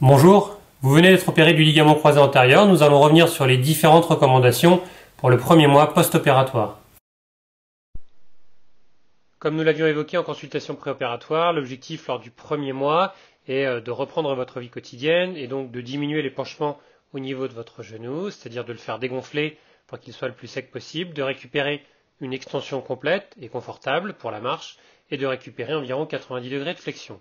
Bonjour, vous venez d'être opéré du ligament croisé antérieur. Nous allons revenir sur les différentes recommandations pour le premier mois post-opératoire. Comme nous l'avions évoqué en consultation préopératoire, l'objectif lors du premier mois est de reprendre votre vie quotidienne et donc de diminuer l'épanchement au niveau de votre genou, c'est-à-dire de le faire dégonfler pour qu'il soit le plus sec possible, de récupérer une extension complète et confortable pour la marche et de récupérer environ 90 degrés de flexion.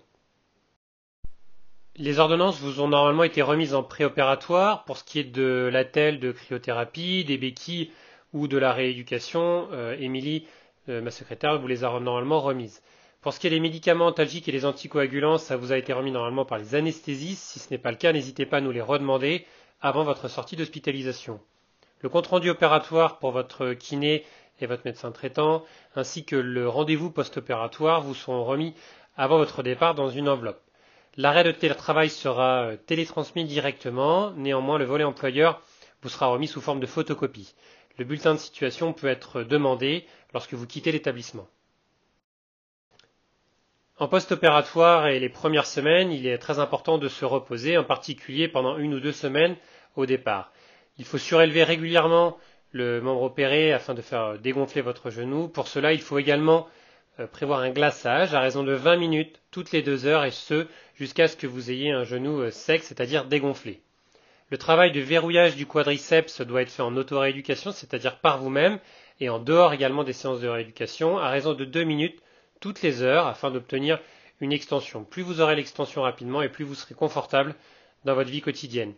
Les ordonnances vous ont normalement été remises en préopératoire pour ce qui est de l'attelle de cryothérapie, des béquilles ou de la rééducation. Émilie, ma secrétaire, vous les a normalement remises. Pour ce qui est des médicaments antalgiques et des anticoagulants, ça vous a été remis normalement par les anesthésistes. Si ce n'est pas le cas, n'hésitez pas à nous les redemander avant votre sortie d'hospitalisation. Le compte-rendu opératoire pour votre kiné et votre médecin traitant, ainsi que le rendez-vous post-opératoire vous seront remis avant votre départ dans une enveloppe. L'arrêt de télétravail sera télétransmis directement, néanmoins le volet employeur vous sera remis sous forme de photocopie. Le bulletin de situation peut être demandé lorsque vous quittez l'établissement. En post-opératoire et les premières semaines, il est très important de se reposer, en particulier pendant 1 ou 2 semaines au départ. Il faut surélever régulièrement le membre opéré afin de faire dégonfler votre genou. Pour cela, il faut également prévoir un glaçage à raison de 20 minutes toutes les 2 heures et ce jusqu'à ce que vous ayez un genou sec, c'est-à-dire dégonflé. Le travail de verrouillage du quadriceps doit être fait en auto-rééducation, c'est-à-dire par vous-même et en dehors également des séances de rééducation à raison de 2 minutes toutes les heures afin d'obtenir une extension. Plus vous aurez l'extension rapidement et plus vous serez confortable dans votre vie quotidienne.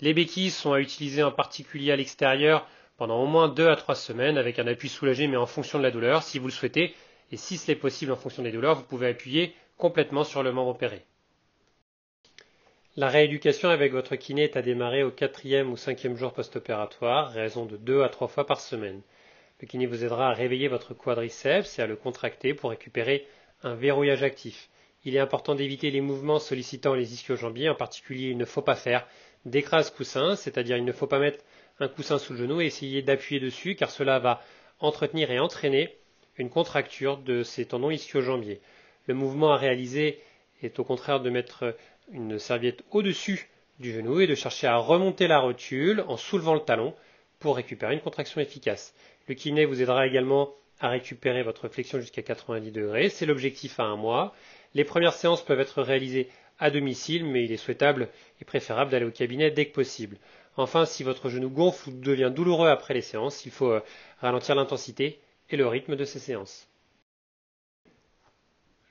Les béquilles sont à utiliser en particulier à l'extérieur pendant au moins 2 à 3 semaines avec un appui soulagé mais en fonction de la douleur si vous le souhaitez. Et si cela est possible en fonction des douleurs, vous pouvez appuyer complètement sur le membre opéré. La rééducation avec votre kiné est à démarrer au 4e ou 5e jour post-opératoire, raison de 2 à 3 fois par semaine. Le kiné vous aidera à réveiller votre quadriceps et à le contracter pour récupérer un verrouillage actif. Il est important d'éviter les mouvements sollicitant les ischio-jambiers, en particulier il ne faut pas faire d'écrase-coussin, c'est-à-dire il ne faut pas mettre un coussin sous le genou et essayer d'appuyer dessus car cela va entretenir et entraîner une contracture de ces tendons ischio-jambiers. Le mouvement à réaliser est au contraire de mettre une serviette au-dessus du genou et de chercher à remonter la rotule en soulevant le talon pour récupérer une contraction efficace. Le kiné vous aidera également à récupérer votre flexion jusqu'à 90 degrés. C'est l'objectif à 1 mois. Les premières séances peuvent être réalisées à domicile, mais il est souhaitable et préférable d'aller au cabinet dès que possible. Enfin, si votre genou gonfle ou devient douloureux après les séances, il faut ralentir l'intensité et le rythme de ces séances.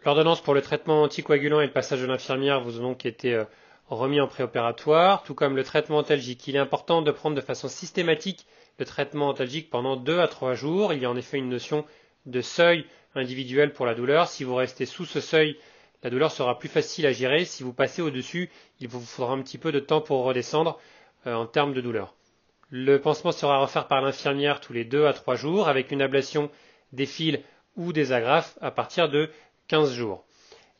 L'ordonnance pour le traitement anticoagulant et le passage de l'infirmière vous ont donc été remis en préopératoire, tout comme le traitement antalgique. Il est important de prendre de façon systématique le traitement antalgique pendant 2 à 3 jours. Il y a en effet une notion de seuil individuel pour la douleur. Si vous restez sous ce seuil, la douleur sera plus facile à gérer. Si vous passez au-dessus, il vous faudra un petit peu de temps pour redescendre en termes de douleur. Le pansement sera refaire par l'infirmière tous les 2 à 3 jours avec une ablation des fils ou des agrafes à partir de 15 jours.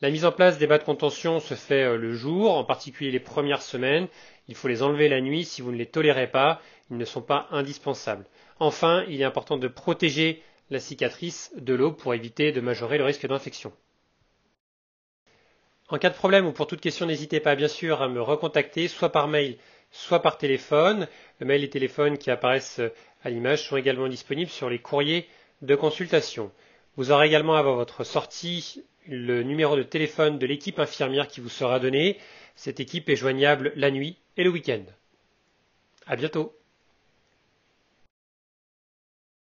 La mise en place des bas de contention se fait le jour, en particulier les premières semaines. Il faut les enlever la nuit si vous ne les tolérez pas. Ils ne sont pas indispensables. Enfin, il est important de protéger la cicatrice de l'eau pour éviter de majorer le risque d'infection. En cas de problème ou pour toute question, n'hésitez pas bien sûr à me recontacter, soit par mail, soit par téléphone. Le mail et téléphone qui apparaissent à l'image sont également disponibles sur les courriers de consultation. Vous aurez également avant votre sortie le numéro de téléphone de l'équipe infirmière qui vous sera donné. Cette équipe est joignable la nuit et le week-end. À bientôt.